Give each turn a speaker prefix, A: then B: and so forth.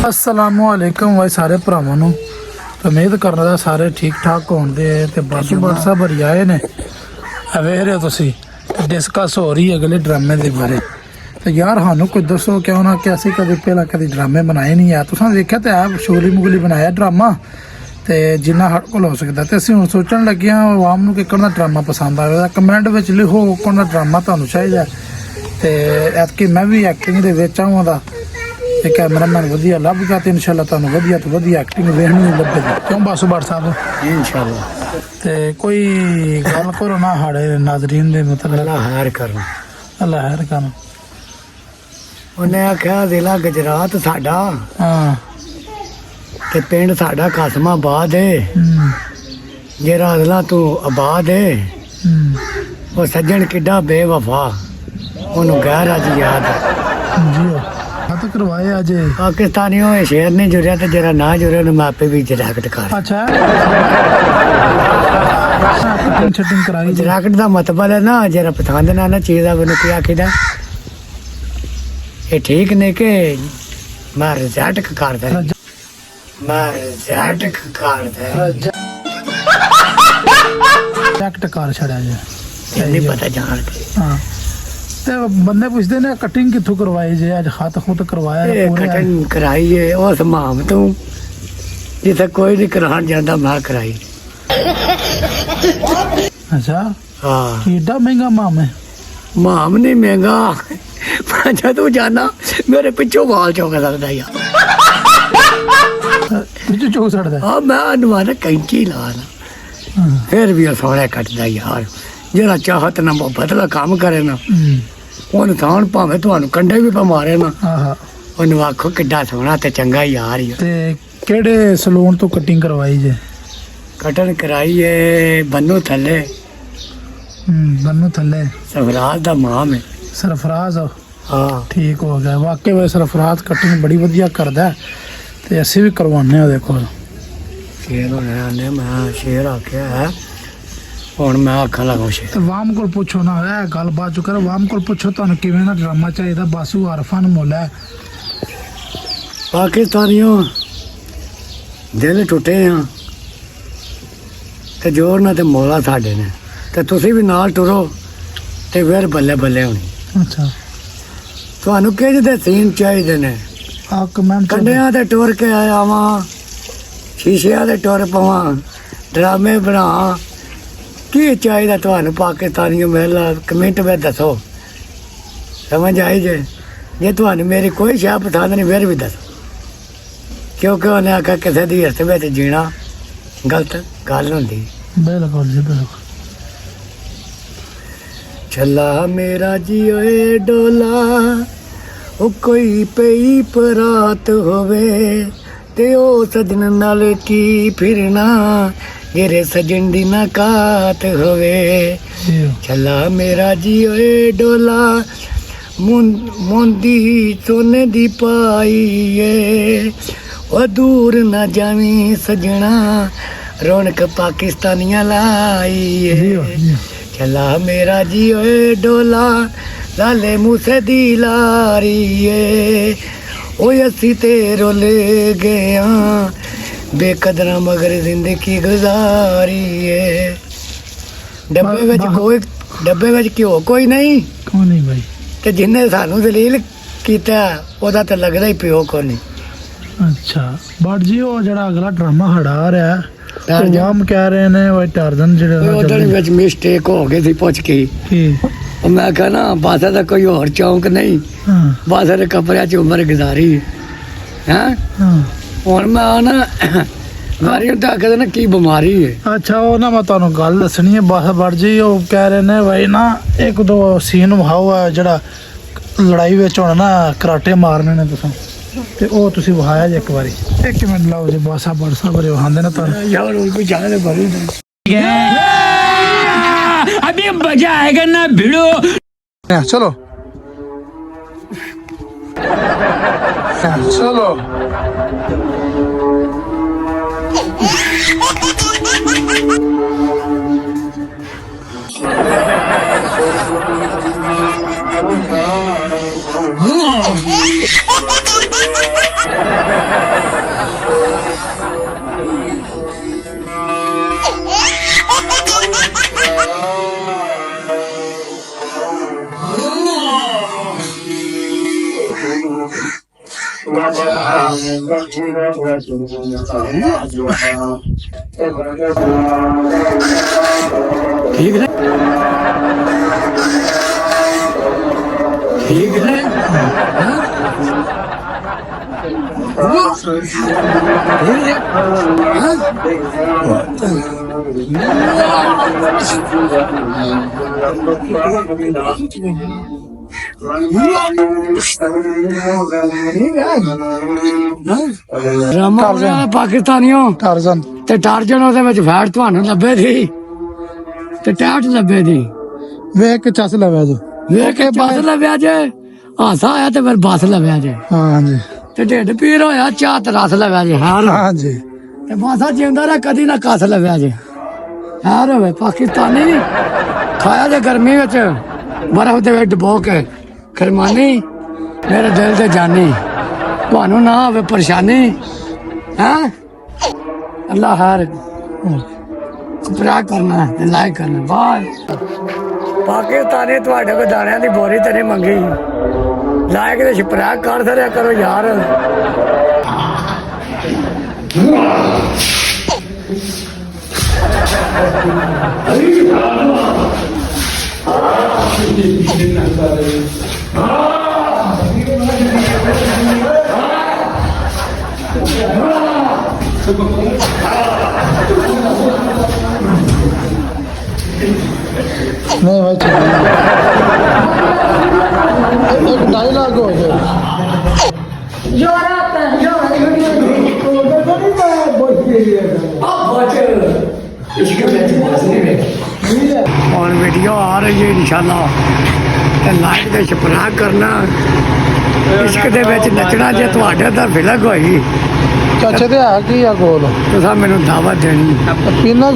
A: अस्सलामुअलैकुम भाई सारे भरावां नूं उम्मीद करना सारे ठीक ठाक होंगे तो बस बरसा भरी आए ने वेख रहे हो तुसी डिस्कस हो रही है अगले ड्रामे के बारे तो यार सानू कुछ दसो क्यों ना कि असीं कभी पहला कभी ड्रामे बनाए नहीं है तुसां देखिया तो है शोली मुगली बनाया ड्रामा तो जिन्ना साढ़े कोल हो सकता तो असीं हुण सोचण लगे हाँ आवाम नूं किहड़ा दा ड्रामा पसंद आवेगा कमेंट विच लिखो किहड़ा ड्रामा तुहानूं चाहीदा ते ऐतकी मैं भी एक्टिंग दे विच आवां दा ते कैमरामैन वधिया लभ गया तो इंशाल्लाह तुहानूं वधिया तो वधिया एक्टिंग वेखण नूं लभेगी क्यों बस भट्ट साहब
B: इंशाल्लाह
A: ते कोई गल करो ना साढ़े नाज़रीन दे मतलब
B: अल्लाह खैर करन
A: अल्लाह खैर करन
B: उन्हें आख्या जिला गुजरात साडा
A: हाँ
B: ते पिंड साडा कासमाबाद है जेरा अदला तू आबाद है वो सज्जन किड्डा बेवफा ओनू गैर अज याद
A: जी हाँ तो करवाए आज
B: पाकिस्तानियों में शेर नहीं जुड़िया तो जरा ना जुड़े मैं आपे भी जरैकट कर
A: अच्छा कटिंग शटिंग कराई जी
B: जरैकट का मतलब है ना जरा पसंद ना ना चीज मैनू क्या आखिदा ये ठीक नहीं कि मैं रिजल्ट करदा मैं रिजल्ट करदा
A: जैक्ट कार छड़िया जी
B: नहीं पता जान के
A: हाँ ते बंदे पुछदे ने कटिंग कित्थों करवाई जे अज खत खुत करवाया
B: ये
A: पूरे
B: कटिंग कराई है उस माम तू जिथे कोई नहीं करान जाता मैं कराई
A: अच्छा
B: हाँ
A: एडा महंगा माम है
B: माम नहीं महंगा जब तू जाना मेरे पिछों वाल चौक लगता यार
A: पिछू चौक सड़दा
B: हाँ मैं अनुमान कैंची लाना फिर भी सोने कटदा यार जरा चाहत ना मोहब्बत का काम करे ना ਉਹਨੂੰ ਤਾਂ ਭਾਵੇਂ ਤੁਹਾਨੂੰ ਕੰਡੇ ਵੀ ਪਮਾਰੇ ਨਾ
A: ਆਹਾ
B: ਉਹਨੂੰ ਆਖੋ ਕਿੱਡਾ ਸੋਹਣਾ ਤੇ ਚੰਗਾ ਯਾਰ ਹੀ
A: ਤੇ ਕਿਹੜੇ ਸਲੂਨ ਤੋਂ ਕਟਿੰਗ ਕਰਵਾਈ ਜੇ
B: ਕਟਨ ਕਰਾਈ ਏ ਬੰਨੂ ਥੱਲੇ
A: ਬੰਨੂ ਥੱਲੇ
B: ਸਰਫਰਾਜ਼ ਦਾ ਮਾਮ ਹੈ
A: ਸਰਫਰਾਜ਼
B: ਹਾਂ
A: ਠੀਕ ਹੋ ਗਿਆ ਵਾਕਈ ਵੇ ਸਰਫਰਾਜ਼ ਕਟਿੰਗ ਬੜੀ ਵਧੀਆ ਕਰਦਾ ਤੇ ਅਸੀਂ ਵੀ ਕਰਵਾਉਂਦੇ ਆ ਦੇਖੋ
B: ਸ਼ੇਰ ਹੋਣਾ ਨੇ ਮੈਂ ਸ਼ੇਰ ਆਖਿਆ ਹੈ ਹੁਣ ਮੈਂ ਆਖਣ ਲੱਗਾ ਸ਼ੇਰ
A: ਤੇ ਵਾਮ ਕੋਲ ਪੁੱਛੋ ਨਾ ਇਹ ਗੱਲਬਾਤ ਜੋ ਕਰ ਵਾਮ ਕੋਲ ਪੁੱਛੋ ਤੁਹਾਨੂੰ ਕਿਵੇਂ ਦਾ ਡਰਾਮਾ ਚਾਹੀਦਾ ਬਾਸੂ ਆਰਫਾਂ ਨੂੰ ਮੁੱਲ ਹੈ
B: ਪਾਕਿਸਤਾਨੀਓ ਦਿਲ ਟੁੱਟੇ ਆ ਤੇ ਜੋਰ ਨਾਲ ਤੇ ਮੌਲਾ ਸਾਡੇ ਨੇ ਤੇ ਤੁਸੀਂ ਵੀ ਨਾਲ ਟੁਰੋ ਤੇ ਫਿਰ ਬੱਲੇ ਬੱਲੇ ਹੋਣੀ
A: ਅੱਛਾ
B: ਤੁਹਾਨੂੰ ਕਿਹੜੇ ਦੇ ਸੀਨ ਚਾਹੀਦੇ ਨੇ
A: ਆ ਕਮੈਂਟ
B: ਕੰਡਿਆਂ ਤੇ ਟੁਰ ਕੇ ਆਇਆ ਵਾਂ ਸ਼ੀਸ਼ਿਆਂ ਤੇ ਟੁਰ ਪਵਾਂ ਡਰਾਮੇ ਬਣਾ ਕੀ ਚਾਹੀਦਾ ਤੁਹਾਨੂੰ ਪਾਕਿਸਤਾਨੀਓ ਮੇਲਾ ਕਮੈਂਟ ਵਿੱਚ ਦੱਸੋ ਸਮਝ ਆਈ ਜੇ ਤੁਹਾਨੂੰ ਮੇਰੀ ਕੋਈ ਸ਼ਾਇ ਪਸੰਦ ਨਹੀਂ ਫਿਰ ਵੀ ਦੱਸੋ ਕਿਉਂਕਿ ਉਹਨੇ ਆਖਿਆ ਕਿਸੇ ਦੀ ਹਿਰਤ ਵਿੱਚ ਜੀਣਾ ਗਲਤ ਗੱਲ ਹੁੰਦੀ
A: ਬਿਲਕੁਲ ਜੀ ਬਿਲਕੁਲ
B: ਛੱਲਾ ਮੇਰਾ ਜੀ ਓਏ ਡੋਲਾ ਉਹ ਕੋਈ ਪਈ ਪਰਾਤ ਹੋਵੇ ਤੇ ਉਹ ਸਜਣ ਨਾਲ ਕੀ ਫਿਰਨਾ ਜਿਹੜੇ ਸਜਣ ਦੀ ਨਾ ਕਾਤ ਹੋਵੇ ਛੱਲਾ ਮੇਰਾ ਜੀ ਓਏ ਡੋਲਾ ਮੁੰਦੀ ਸੋਨੇ ਦੀ ਪਾਈ ਏ ਉਹ ਦੂਰ ਨਾ ਜਾਵੀਂ ਸਜਣਾ ਰੌਣਕ ਪਾਕਿਸਤਾਨੀਆਂ ਲਾਈ ਏ ਛੱਲਾ ਮੇਰਾ ਜੀ ਓਏ ਡੋਲਾ ਲਾਲੇ ਮੂਸੇ ਦੀ ਲਾਰੀ ਏ ਓਏ ਅਸੀਂ ਤੇ ਰੁੱਲ ਗਏ ਆਂ ਬੇਕਦਰਾਂ ਮਗਰ ਜ਼ਿੰਦਗੀ ਗੁਜ਼ਾਰੀ ਏ ਡੱਬੇ ਵਿੱਚ ਘਿਓ ਕੋਈ ਨਹੀਂ
A: ਕੋਈ ਨਹੀਂ ਬਾਈ
B: ਤੇ ਜਿੰਨੇ ਸਾਨੂੰ ਦਲੀਲ ਕੀਤਾ ਉਹਦਾ ਤਾਂ ਲੱਗਦਾ ਹੀ ਪਿਓ ਕੋ ਨਹੀਂ
A: ਅੱਛਾ ਬਟ ਜੀ ਉਹ ਜਿਹੜਾ ਅਗਲਾ ਡਰਾਮਾ ਹੜਾ ਰਿਹਾ ਆਮ ਕਹਿ ਰਹੇ ਨੇ ਉਹ ਟਰਜ਼ਨ ਜਿਹੜੇ
B: ਉਹਦੇ ਵਿੱਚ ਮਿਸਟੇਕ ਹੋ ਗਈ ਸੀ ਪੁੱਛ ਕੇ ਉਹ ਮੈਂ ਕਿਹਾ ਨਾ ਬਾਸਾ ਦਾ ਕੋਈ ਹੋਰ ਚੌਂਕ ਨਹੀਂ ਬਾਸਾ ਦੇ ਕਪੜਿਆਂ 'ਚ ਉਮਰ ਗੁਜ਼ਾਰੀ ਹੈ ਹੁਣ ਮੈਂ ਨਾ ਮਾਰੀ ਤਾਂ ਆਖਦੇ ਨਾ ਕੀ ਬਿਮਾਰੀ ਹੈ
A: ਅੱਛਾ ਉਹ ਨਾ ਮੈਂ ਤੁਹਾਨੂੰ ਗੱਲ ਦੱਸਣੀ ਹੈ ਬਸ ਬੜ ਜੀ ਉਹ ਕਹਿ ਰਹੇ ਨੇ ਬਾਈ ਨਾ ਇੱਕ ਦੋ ਸੀਨ ਵਿਖਾਓ ਜਿਹੜਾ ਲੜਾਈ ਵਿੱਚ ਹੁਣ ਨਾ ਕਰਾਟੇ ਮਾਰਨੇ ਨੇ ਤੇ ਉਹ ਤੁਸੀਂ ਵਿਖਾਇਆ ਜੇ ਇੱਕ ਵਾਰੀ ਇੱਕ ਮਿੰਟ ਲਾਓ ਜੀ ਬਾਸਾ ਬੜ ਸਾਹਿਬ ਵਿਖਾਉਂਦੇ ਨੇ ਤੁਹਾਨੂੰ
B: ਯਾਰ ਉਹ ਕੋਈ ਜਾਣੇ ਭਰੀ
C: अभी मजा आएगा ना भिड़ो
A: चलो चलो
B: ठीक है ठीक है ਪਾਕਿਸਤਾਨੀਓ
A: ਟਾਰਜ਼ਨ
B: ਤੇ ਟਾਰਜਨ ਉਹਦੇ ਵਿੱਚ ਫੈਟ ਤੁਹਾਨੂੰ ਲੱਭੇ ਸੀ ਤੇ ਟੈਟ ਲੱਭੇ ਸੀ
A: ਵੇਖ ਕੇ ਚੱਸ ਲਵਿਆ ਜੀ
B: ਵੇਖ ਕੇ ਬੱਸ ਲੱਭਿਆ ਜੇ ਹਾਸਾ ਆਇਆ ਤੇ ਫਿਰ ਬੱਸ ਲੱਭਿਆ ਜੇ
A: ਹਾਂਜੀ
B: ਤੇ ਢਿੱਡ ਪੀਰ ਹੋਇਆ ਚਾਹ ਤੇ ਰਸ ਲੱਭਿਆ ਜੇ ਹਾਰ
A: ਹਾਂਜੀ
B: ਤੇ ਬਾਸਾ ਜਿਉਂਦਾ ਰਿਹਾ ਕਦੀ ਨਾ ਕਸ ਲੱਭਿਆ ਜੇ ਹਾਰ ਹੋਵੇ ਪਾਕਿਸਤਾਨੀ ਖਾਇਆ ਜੇ ਗਰਮੀ ਵਿੱਚ ਬਰਫ਼ ਦੇ ਵਿੱਚ ਡੁਬੋ ਕੇ ਖਰਮਾਨੀ ਮੇਰੇ ਦਿਲ ਤੇ ਜਾਨੀ ਤੁਹਾਨੂੰ ਨਾ ਹੋਵੇ ਪਰੇਸ਼ਾਨੀ ਹੈ ਅੱਲਾ ਹਰ ਸਬਸਕ੍ਰਾਈਬ ਕਰਨਾ ਤੇ ਲਾਈਕ ਕਰਨਾ ਬਾਏ ਪਾਕਿਸਤਾਨੀ ਤੁਹਾਡੇ ਕੋਲ ਦਾਣਿਆਂ ਦੀ ਬੋਰੀ ਤੇ ਨਹੀਂ ਮੰਗੀ ਲਾਈਕ ਤੇ ਸਬਸਕ੍ਰਾਈਬ ਕਰ ਦਿਆ ਕਰੋ ਯਾਰ
A: नहीं भाई एक डायलॉग हो गया
B: और वीडियो आ रही है इंशाल्लाह ਤੇ ਲਾਈਕ ਤੇ ਸਬਸਕ੍ਰਾਈਬ ਕਰਨਾ ਇਸ਼ਕ ਦੇ ਵਿੱਚ ਨੱਚਣਾ ਜੇ ਤੁਹਾਡੇ ਤਾਂ ਫਿਲਕ ਹੋਈ
A: चाचे ते है की या गोल
B: ਤੁਸੀਂ ਮੈਨੂੰ ਦਾਵਤ ਦੇਣੀ
A: पीना